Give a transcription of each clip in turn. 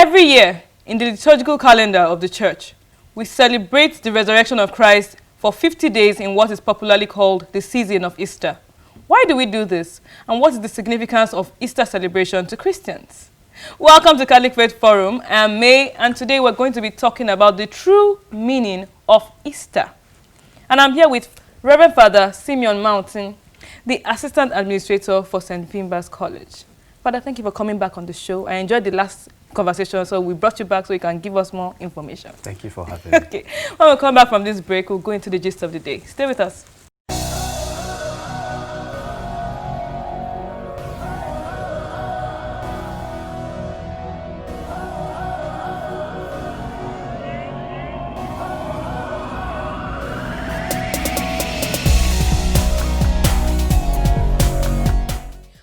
Every year, in the liturgical calendar of the church, we celebrate the resurrection of Christ for 50 days in what is popularly called the season of Easter. Why do we do this? And what is the significance of Easter celebration to Christians? Welcome to Catholic Faith Forum. I'm May, and today we're going to be talking about the true meaning of Easter. And I'm here with Reverend Father Simeon Mountain, the Assistant Administrator for St. Finbar's College. Father, thank you for coming back on the show. I enjoyed the last conversation, so we brought you back so you can give us more information. Thank you for having me. Okay. When we come back from this break, we'll go into the gist of the day. Stay with us.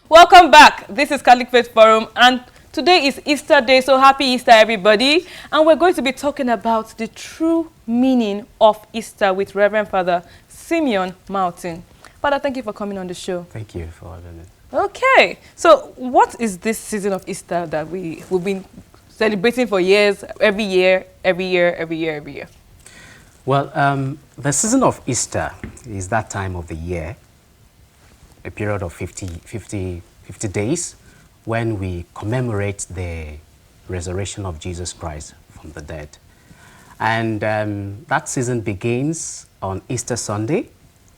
Welcome back. This is Catholic Faith Forum, and today is Easter Day, so happy Easter, everybody. And we're going to be talking about the true meaning of Easter with Reverend Father Simeon Mountain. Father, thank you for coming on the show. Thank you for having me. Okay, so what is this season of Easter that we've been celebrating for years, every year? Well, the season of Easter is that time of the year, a period of 50 days, when we commemorate the resurrection of Jesus Christ from the dead. And that season begins on Easter Sunday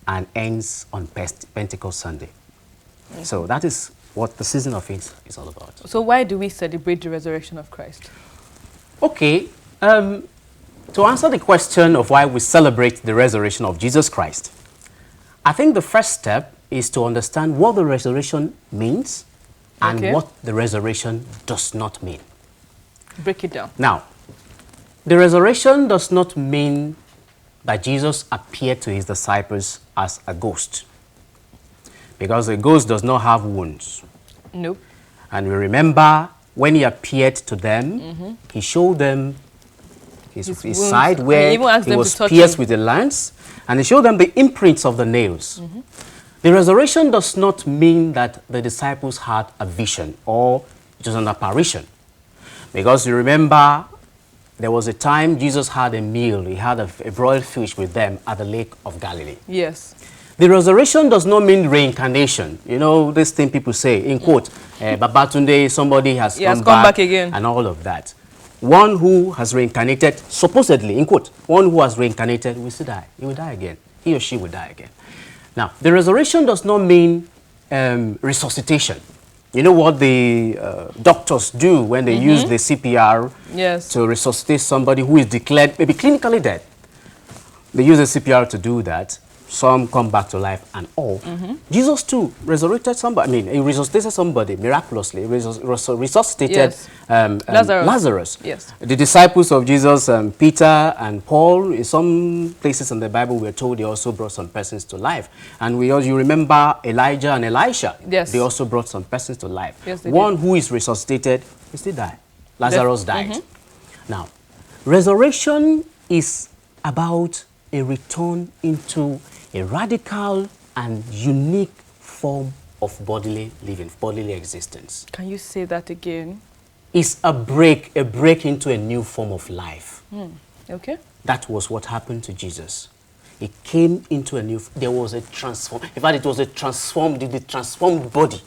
and ends on Pentecost Sunday. Mm-hmm. So that is what the season of Easter is all about. So why do we celebrate the resurrection of Christ? Okay, to answer the question of why we celebrate the resurrection of Jesus Christ, I think the first step is to understand what the resurrection means and what the resurrection does not mean. Break it down. Now, the resurrection does not mean that Jesus appeared to his disciples as a ghost, because a ghost does not have wounds. Nope. And we remember when he appeared to them, he showed them his side where he was pierced with a lance, and he showed them the imprints of the nails. The resurrection does not mean that the disciples had a vision or it was an apparition. Because you remember, there was a time Jesus had a meal. He had a broiled fish with them at the Lake of Galilee. Yes. The resurrection does not mean reincarnation. You know, this thing people say, in quote, Babatunde, somebody has come back again, and all of that. One who has reincarnated, supposedly, in quote, one who has reincarnated will still die. He will die again. He or she will die again. Now, the resurrection does not mean resuscitation. You know what the doctors do when they use the CPR to resuscitate somebody who is declared maybe clinically dead. They use the CPR to do that. Some come back to life and all. Jesus too resurrected somebody. I mean, he resuscitated somebody miraculously. He resuscitated Lazarus. Yes. The disciples of Jesus, Peter and Paul, in some places in the Bible, we're told they also brought some persons to life. And you remember Elijah and Elisha. Yes. They also brought some persons to life. Yes, they One did. who is resuscitated, he still died. Lazarus died. Now, resurrection is about a return into a radical and unique form of bodily living, bodily existence. Can you say that again? It's a break into a new form of life. Okay. That was what happened to Jesus. He came into a new, there was a transform, in fact, it was a the transformed body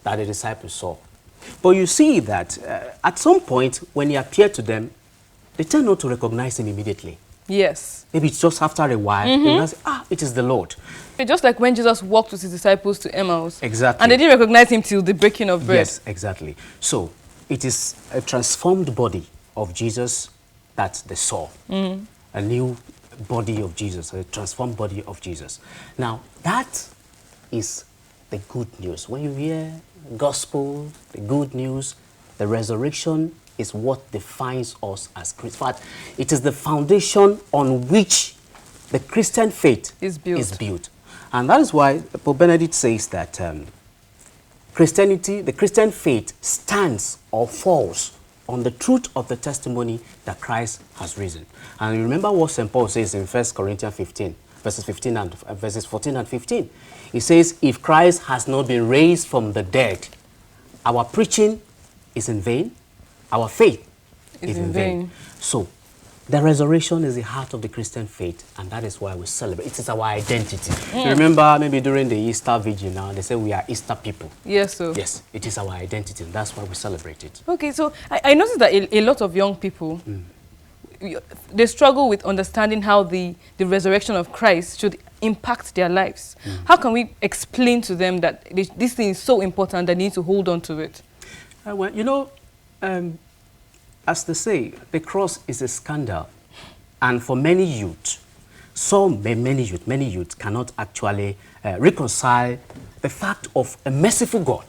that the disciples saw. But you see that at some point, when he appeared to them, they tend not to recognize him immediately. Yes. Maybe it's just after a while, they will say, it is the Lord. Just like when Jesus walked with his disciples to Emmaus. Exactly. And they didn't recognize him till the breaking of bread. Yes, exactly. So it is a transformed body of Jesus that they saw. A new body of Jesus, a transformed body of Jesus. Now, that is the good news. When you hear gospel, the good news, the resurrection is what defines us as Christians. In fact, it is the foundation on which the Christian faith is built. And that is why Pope Benedict says that the Christian faith stands or falls on the truth of the testimony that Christ has risen. And you remember what St. Paul says in 1 Corinthians 15, verses 14 and 15. He says, if Christ has not been raised from the dead, our preaching is in vain, our faith is in vain. So, the resurrection is the heart of the Christian faith, and that is why we celebrate. It is our identity. You remember maybe during the Easter Vigil now, they say we are Easter people. Yes, sir. Yes, it is our identity, and that's why we celebrate it. Okay, so I noticed that a lot of young people, they struggle with understanding how the resurrection of Christ should impact their lives. How can we explain to them that this thing is so important that they need to hold on to it? Well, you know, as they say, the cross is a scandal. And for many youth, many youth cannot actually reconcile the fact of a merciful God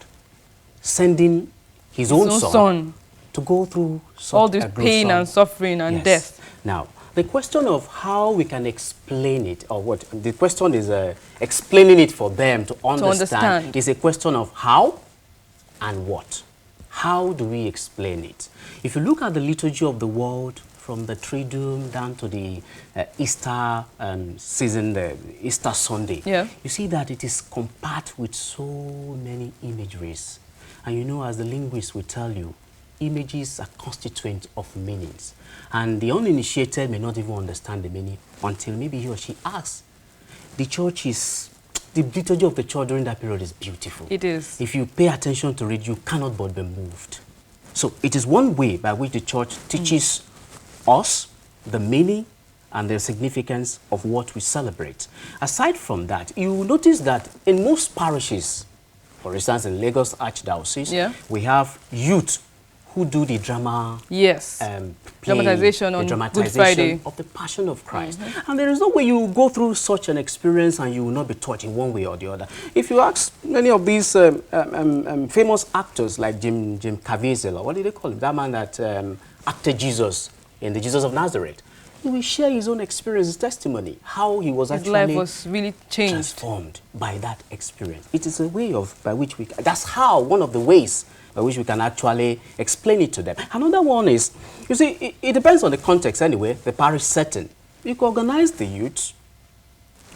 sending his own son to go through such all this pain and suffering and death. Now, the question of how we can explain it, or what, the question is explaining it for them to understand is a question of how and what. How do we explain it? If you look at the liturgy of the world, from the Triduum down to the Easter season, the Easter Sunday, you see that it is compact with so many imageries. And you know, as the linguist will tell you, images are constituent of meanings. And the uninitiated may not even understand the meaning until maybe he or she asks. The liturgy of the church during that period is beautiful. It is. If you pay attention to it, you cannot but be moved. So it is one way by which the church teaches us the meaning and the significance of what we celebrate. Aside from that, you will notice that in most parishes, for instance, in Lagos Archdiocese, we have youth who do the drama, dramatization on Good Friday of the Passion of Christ. And there is no way you go through such an experience and you will not be taught in one way or the other. If you ask many of these famous actors like Jim Caviezel, or what did they call him? That man that acted Jesus in the Jesus of Nazareth. He will share his own experience, his testimony, how he was his life was really transformed by that experience. It is a way by which we, that's how, one of the ways by which we can actually explain it to them. Another one is, you see, it depends on the context anyway, the parish setting. You can organize the youth,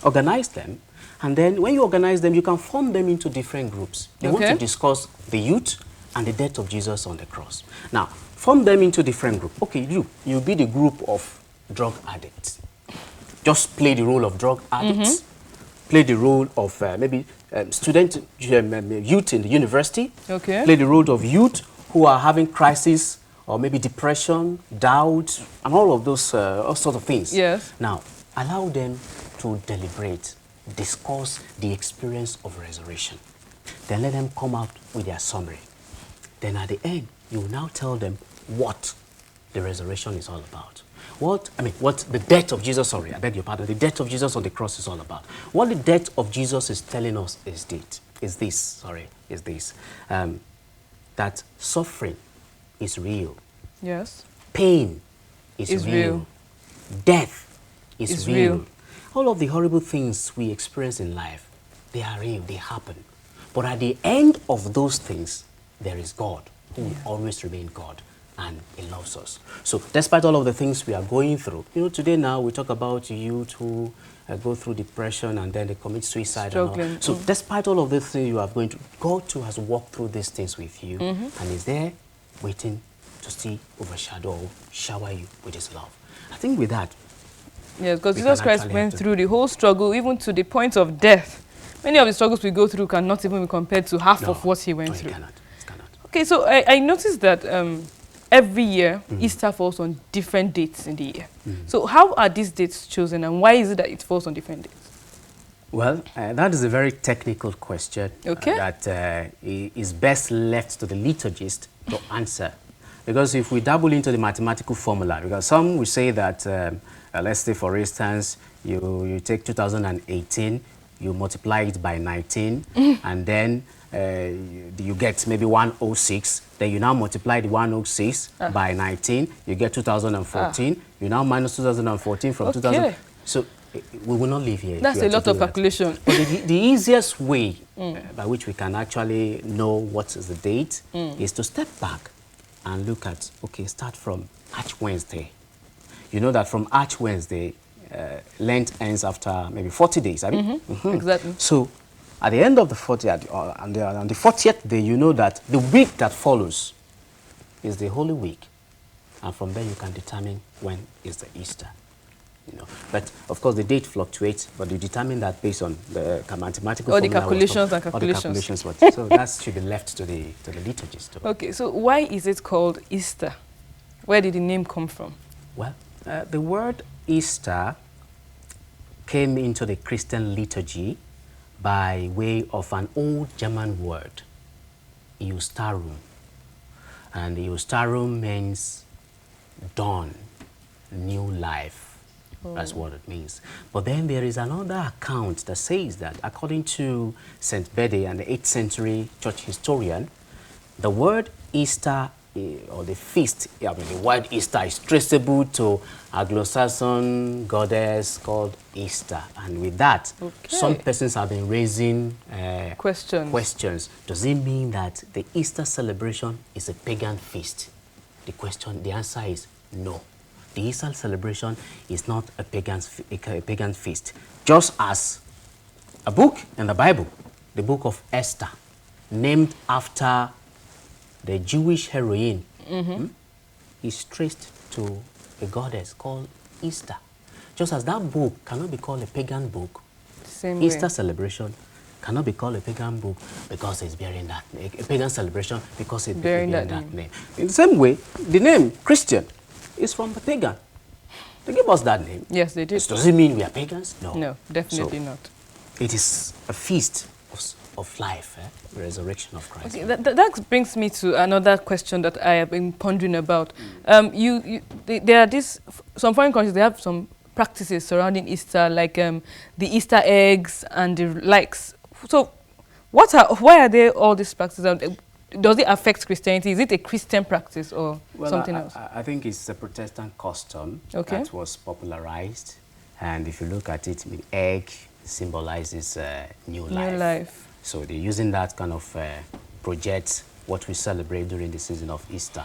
organize them, and then when you organize them, you can form them into different groups. They want to discuss the youth and the death of Jesus on the cross. Now, form them into different groups. Okay, you'll be the group of drug addicts. Just play the role of drug addicts. Play the role of maybe student youth in the university. Play the role of youth who are having crisis or maybe depression, doubt, and all of those all sorts of things. Now, allow them to deliberate, discuss the experience of resurrection. Then let them come out with their summary. Then at the end, you will now tell them what the resurrection is all about. What the death of Jesus, sorry, I beg your pardon, the death of Jesus on the cross is all about. What the death of Jesus is telling us is this, that suffering is real. Yes. Pain is real. Death is real. All of the horrible things we experience in life, they are real, they happen. But at the end of those things, there is God, who will always remain God. And he loves us. So despite all of the things we are going through, you know, today now we talk about youth who go through depression and then they commit suicide. And all. So despite all of the things you are going through, God too has walked through these things with you and is there waiting to see, overshadow, or shower you with his love. I think with that, yes, because Jesus Christ went through the whole struggle, even to the point of death. Many of the struggles we go through cannot even be compared to half of what he went through. It cannot. Okay, so I noticed that every year, Easter falls on different dates in the year. So how are these dates chosen and why is it that it falls on different dates? Well, that is a very technical question that is best left to the liturgist to answer. Because if we dabble into the mathematical formula, because some will say that, let's say for instance, you take 2018, you multiply it by 19, and then you get maybe 106, then you now multiply the 106 by 19, you get 2014, you now minus 2014 from 2000. So we will not live here. That's a lot of calculation. But the easiest way by which we can actually know what is the date is to step back and look at, okay, start from Ash Wednesday. You know that from Ash Wednesday, Lent ends after maybe 40 days. I mean? Exactly. So at the end of the 40th, on the 40th day, you know that the week that follows is the Holy Week. And from there, you can determine when is the Easter. But of course, the date fluctuates, but you determine that based on the mathematical all the calculations and calculations. So that should be left to the liturgists. Okay, so why is it called Easter? Where did the name come from? Well, the word Easter came into the Christian liturgy by way of an old German word, Eustarum. And Eustarum means dawn, new life. That's what it means. But then there is another account that says that according to St. Bede, an 8th century church historian, the word Easter, or the feast, the word Easter is traceable to a Anglo-Saxon goddess called Easter. And with that, some persons have been raising questions. Does it mean that the Easter celebration is a pagan feast? The answer is no. The Easter celebration is not a pagan feast. Just as a book in the Bible, the book of Esther, named after the Jewish heroine, is traced to a goddess called Easter. Just as that book cannot be called a pagan book, Easter celebration cannot be called a pagan book because it's bearing that name. A pagan celebration because it's bearing that name. In the same way, the name Christian is from the pagan. They give us that name. Yes, they did. Does it mean we are pagans? No. No, definitely not. It is a feast of life, the resurrection of Christ. Okay, that brings me to another question that I have been pondering about. There are some foreign countries, they have some practices surrounding Easter, like the Easter eggs and the likes. So why are there all these practices? Does it affect Christianity? Is it a Christian practice or something else? I think it's a Protestant custom that was popularized. And if you look at it, the egg symbolizes new life. So they're using that kind of project what we celebrate during the season of Easter,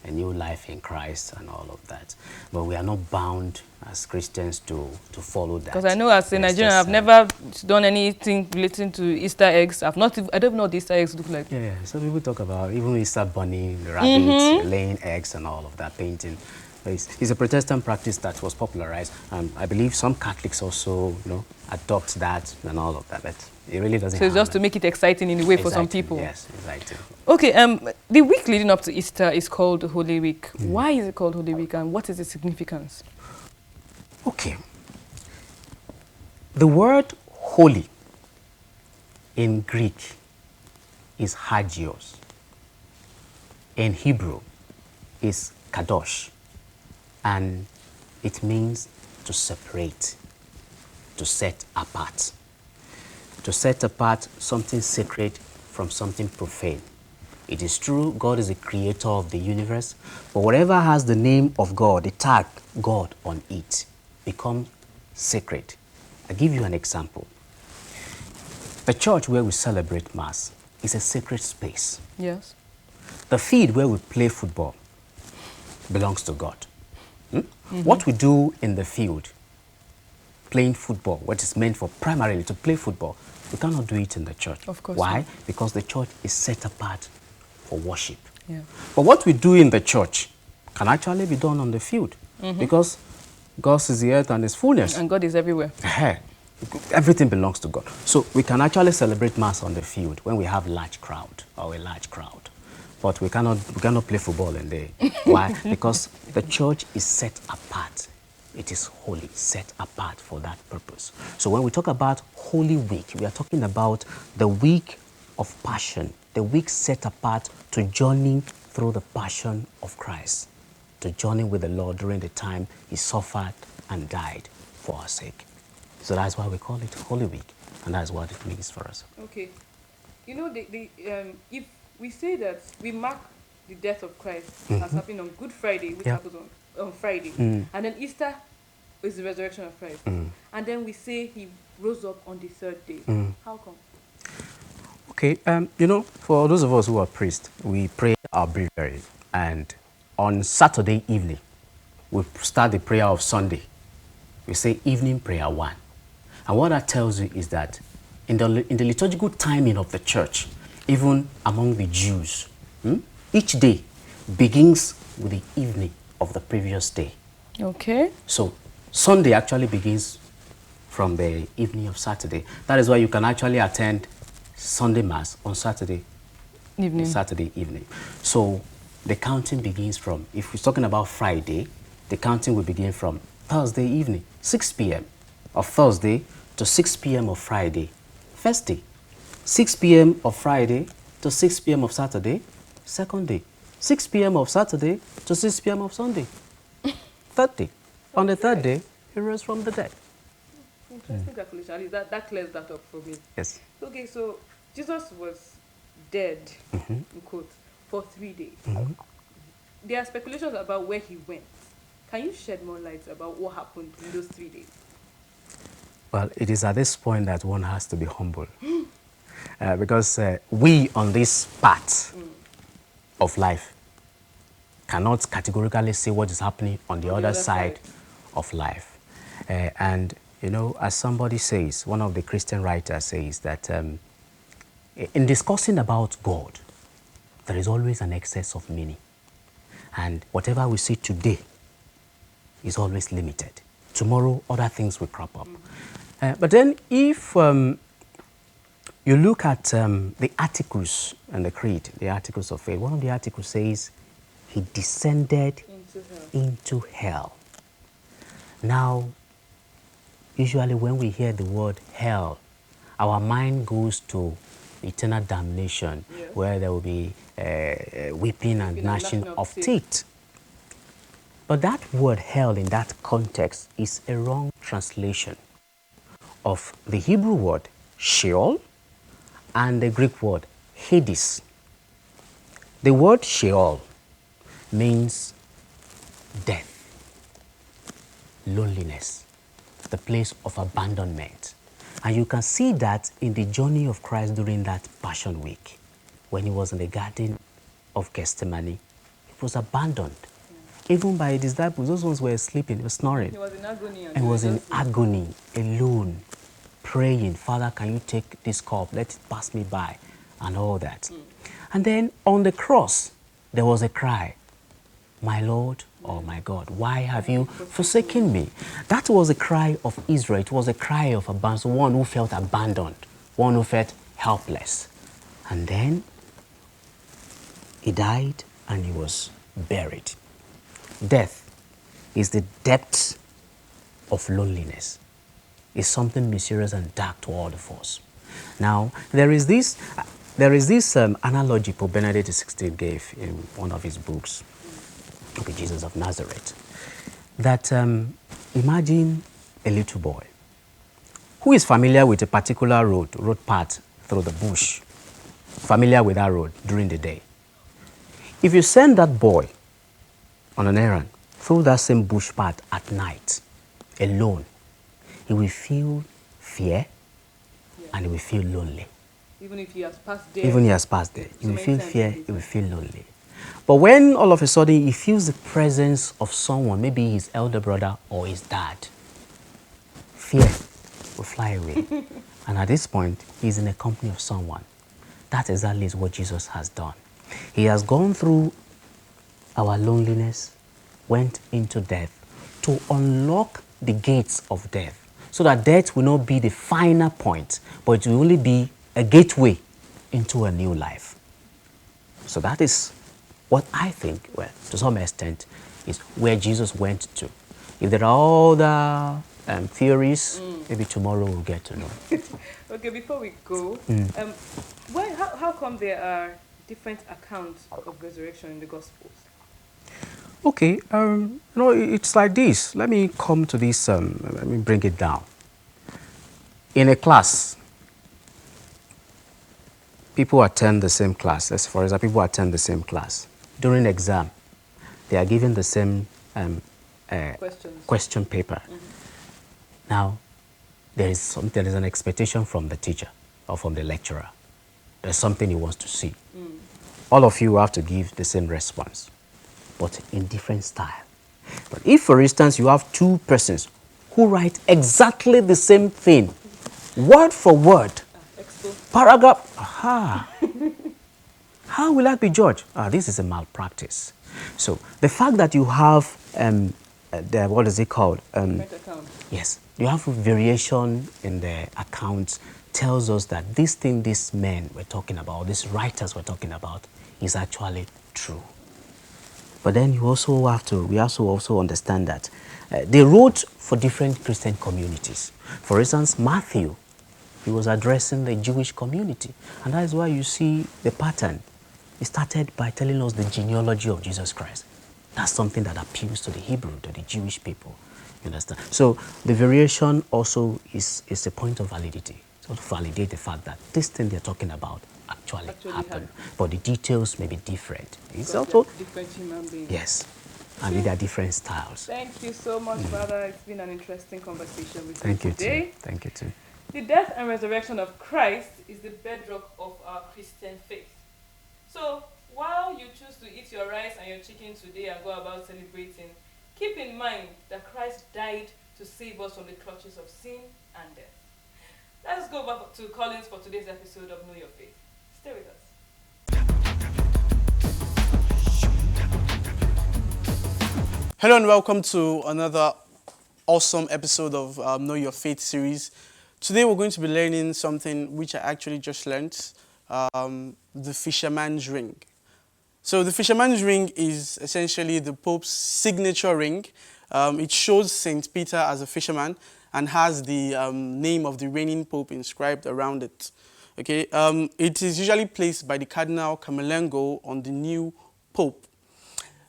a new life in Christ and all of that. But we are not bound as Christians to follow that. Because I know as a Nigerian, I've never done anything relating to Easter eggs. I don't know what Easter eggs look like. Yeah, so people talk about even Easter bunny, rabbits, laying eggs and all of that, painting. It's a Protestant practice that was popularized, and I believe some Catholics also, adopt that and all of that. But it really doesn't. So it's just to make it exciting in a way for some people. Yes, exactly. Okay, the week leading up to Easter is called Holy Week. Why is it called Holy Week, and what is its significance? Okay. The word holy in Greek is hagios. In Hebrew is kadosh. And it means to separate, to set apart. To set apart something sacred from something profane. It is true, God is the creator of the universe, but whatever has the name of God, the tag God on it, becomes sacred. I'll give you an example. The church where we celebrate Mass is a sacred space. Yes. The field where we play football belongs to God. What we do in the field, playing football, what is meant for primarily to play football, we cannot do it in the church. Of course. Why? Because the church is set apart for worship. Yeah. But what we do in the church can actually be done on the field because God is the earth and its fullness. And God is everywhere. Everything belongs to God. So we can actually celebrate Mass on the field when we have a large crowd. But we cannot play football in there. Why? Because the church is set apart. It is holy, set apart for that purpose. So when we talk about Holy Week, we are talking about the week of Passion, the week set apart to journey through the passion of Christ, to journey with the Lord during the time He suffered and died for our sake. So that's why we call it Holy Week, and that's what it means for us. Okay. If we say that we mark the death of Christ as happening on Good Friday, which happens on Friday, and then Easter is the resurrection of Christ, and then we say He rose up on the third day. How come? Okay, for those of us who are priests, we pray our breviary, and on Saturday evening, we start the prayer of Sunday. We say evening prayer 1. And what that tells you is that in the liturgical timing of the church, even among the Jews, each day begins with the evening of the previous day. Okay. So Sunday actually begins from the evening of Saturday. That is why you can actually attend Sunday Mass on Saturday evening. So the counting begins from, if we're talking about Friday, the counting will begin from Thursday evening, 6 p.m. of Thursday to 6 p.m. of Friday, first day. 6 p.m. of Friday to 6 p.m. of Saturday, second day. 6 p.m. of Saturday to 6 p.m. of Sunday, third day. On the third day, he rose from the dead. Interesting calculation. At least that clears that up for me. Yes. Okay, so Jesus was dead, in quote, for 3 days. There are speculations about where he went. Can you shed more light about what happened in those 3 days? Well, it is at this point that one has to be humble. Because we on this path of life cannot categorically say what is happening on the other side of life. And, you know, as somebody says, one of the Christian writers says that in discussing about God, there is always an excess of meaning. And whatever we see today is always limited. Tomorrow, other things will crop up. But then if you look at the articles and the creed, the articles of faith, one of the articles says he descended into hell. Now, usually when we hear the word hell, our mind goes to eternal damnation, where there will be weeping and gnashing of teeth. But that word hell in that context is a wrong translation of the Hebrew word Sheol and the Greek word Hades. The word Sheol means death, loneliness, the place of abandonment. And you can see that in the journey of Christ during that Passion Week, when he was in the Garden of Gethsemane. He was abandoned. Even by his disciples, those ones were sleeping, were snoring. He was in agony. And he was in agony, alone, praying, Father, can you take this cup? Let it pass me by, and all that. And then on the cross, there was a cry, my Lord, oh my God, why have you forsaken me? That was a cry of Israel. It was a cry of abandon, one who felt abandoned, one who felt helpless. And then he died and he was buried. Death is the depth of loneliness. It's something mysterious and dark to all of us. Now, there is this analogy Pope Benedict XVI gave in one of his books, The Jesus of Nazareth, that imagine a little boy who is familiar with a particular road path through the bush, familiar with that road during the day. If you send that boy on an errand through that same bush path at night, alone, he will feel fear and he will feel lonely. Even if he has passed there. Even if he has passed there. He will feel fear, he will feel lonely. But when all of a sudden he feels the presence of someone, maybe his elder brother or his dad, fear will fly away. And at this point, he's in the company of someone. That exactly is what Jesus has done. He has gone through our loneliness, went into death to unlock the gates of death, so that death will not be the final point, but it will only be a gateway into a new life. So that is what I think, well, to some extent, is where Jesus went to. If there are other theories, maybe tomorrow we'll get to know. Okay, before we go, how come there are different accounts of resurrection in the Gospels? Okay, no, it's like this. Let me come to this, let me bring it down. In a class, people attend the same class. For example, people attend the same class. During exam, they are given the same question paper. Now, there is an expectation from the teacher or from the lecturer. There's something he wants to see. All of you have to give the same response, but in different style. But if, for instance, you have two persons who write exactly the same thing, word for word, paragraph, how will that be judged? This is a malpractice. So the fact that you have, what is it called? Yes, you have a variation in the accounts tells us that this thing these men were talking about, these writers were talking about, is actually true. But then you also have to, we also understand that they wrote for different Christian communities. For instance, Matthew, he was addressing the Jewish community. And that is why you see the pattern. He started by telling us the genealogy of Jesus Christ. That's something that appeals to the Hebrew, to the Jewish people. You understand? So the variation also is a point of validity. So to validate the fact that this thing they're talking about actually happened. But the details may be different. It's also different human beings. Yes. And with their different styles. Thank you so much, Father. It's been an interesting conversation with you today. Too. Thank you too. The death and resurrection of Christ is the bedrock of our Christian faith. So, while you choose to eat your rice and your chicken today and go about celebrating, keep in mind that Christ died to save us from the clutches of sin and death. Let's go back to Collins for today's episode of Know Your Faith. Stay with us. Hello and welcome to another awesome episode of Know Your Faith series. Today we're going to be learning something which I actually just learned, the fisherman's ring. So the fisherman's ring is essentially the Pope's signature ring. It shows St. Peter as a fisherman and has the name of the reigning Pope inscribed around it. Okay, it is usually placed by the Cardinal Camerlengo on the new Pope.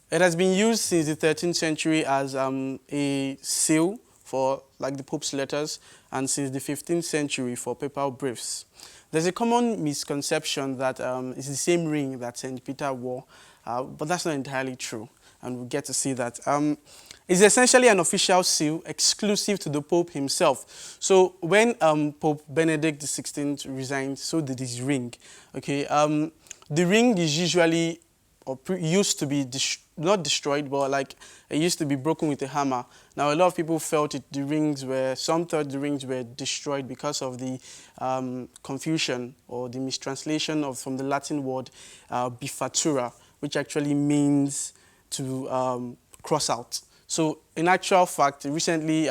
It has been used since the 13th century as a seal for like the Pope's letters, and since the 15th century for papal briefs. There's a common misconception that it's the same ring that St. Peter wore, but that's not entirely true, and we'll get to see that. It's essentially an official seal exclusive to the Pope himself. So when Pope Benedict XVI resigned, so did his ring. Okay, the ring is usually used to be not destroyed, but like it used to be broken with a hammer. Now a lot of people felt some thought the rings were destroyed because of the confusion or the mistranslation from the Latin word bifatura, which actually means to cross out. So in actual fact, recently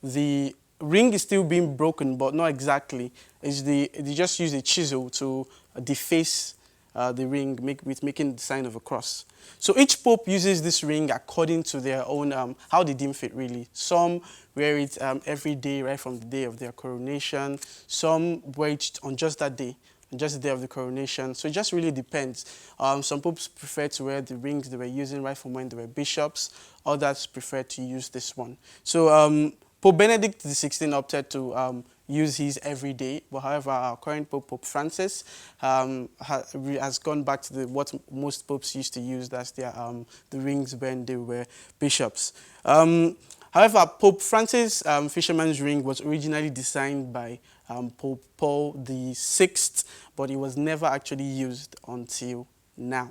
the ring is still being broken, but not exactly. They just use a chisel to deface the ring, making the sign of a cross. So each pope uses this ring according to their own, how they deem fit really. Some wear it every day, right from the day of their coronation. Some wear it on just that day, on just the day of the coronation. So it just really depends. Some popes prefer to wear the rings they were using right from when they were bishops. Others prefer to use this one. So Pope Benedict XVI opted to use his every day, but however, our current Pope, Pope Francis, has gone back to what most popes used to use, that's their the rings when they were bishops. However, Pope Francis' fisherman's ring was originally designed by Pope Paul VI, but it was never actually used until now.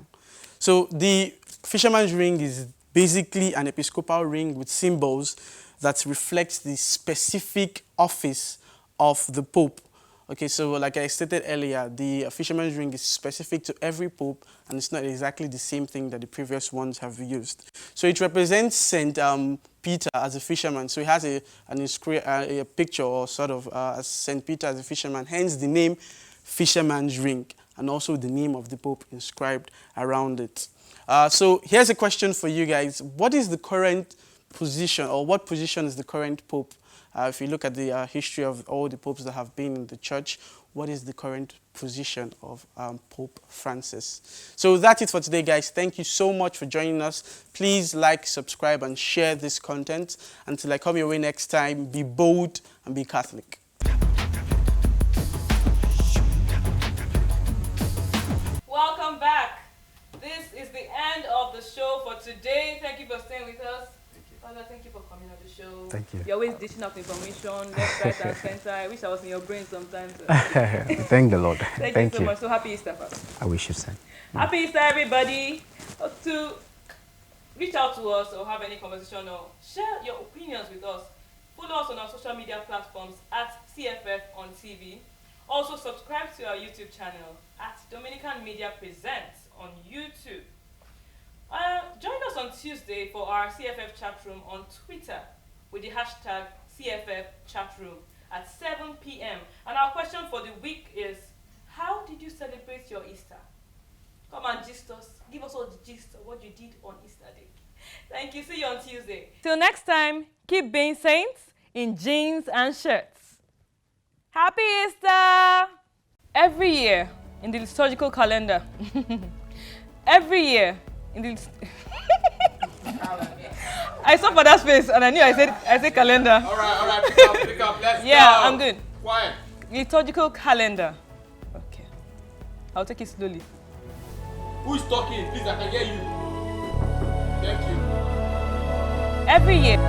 So the fisherman's ring is basically an episcopal ring with symbols that reflects the specific office of the Pope. Okay, so like I stated earlier, the fisherman's ring is specific to every Pope, and it's not exactly the same thing that the previous ones have used. So it represents St. Peter as a fisherman. So he has a picture or sort of as St. Peter as a fisherman, hence the name fisherman's ring, and also the name of the Pope inscribed around it. So here's a question for you guys. What is the current position, or what position is the current Pope? If you look at the history of all the popes that have been in the church, what is the current position of Pope Francis? So that's it for today, guys. Thank you so much for joining us. Please like, subscribe, and share this content. Until I come your way next time, be bold and be Catholic. Welcome back. This is the end of the show for today. Thank you for staying with us. Father, thank you for coming on the show. Thank you. You're always dishing out information, left, right, and center. I wish I was in your brain sometimes. Thank the Lord. Thank you so much. So happy Easter, Father. I wish you same. Happy Easter, everybody. To reach out to us or have any conversation or share your opinions with us, follow us on our social media platforms at CFF on TV, Also, subscribe to our YouTube channel at Dominican Media Presents on YouTube. Join us on Tuesday for our CFF chat room on Twitter with the hashtag CFF chatroom at 7 p.m. And our question for the week is, how did you celebrate your Easter? Come and gist us. Give us all the gist of what you did on Easter Day. Thank you. See you on Tuesday. Till next time, keep being saints in jeans and shirts. Happy Easter! Every year in the liturgical calendar. Every year in the I saw for that space and I knew I said calendar. All right, pick up, let's go. Yeah, I'm good. Quiet. Liturgical calendar. Okay. I'll take it slowly. Who is talking? Please, I can hear you. Thank you. Every year.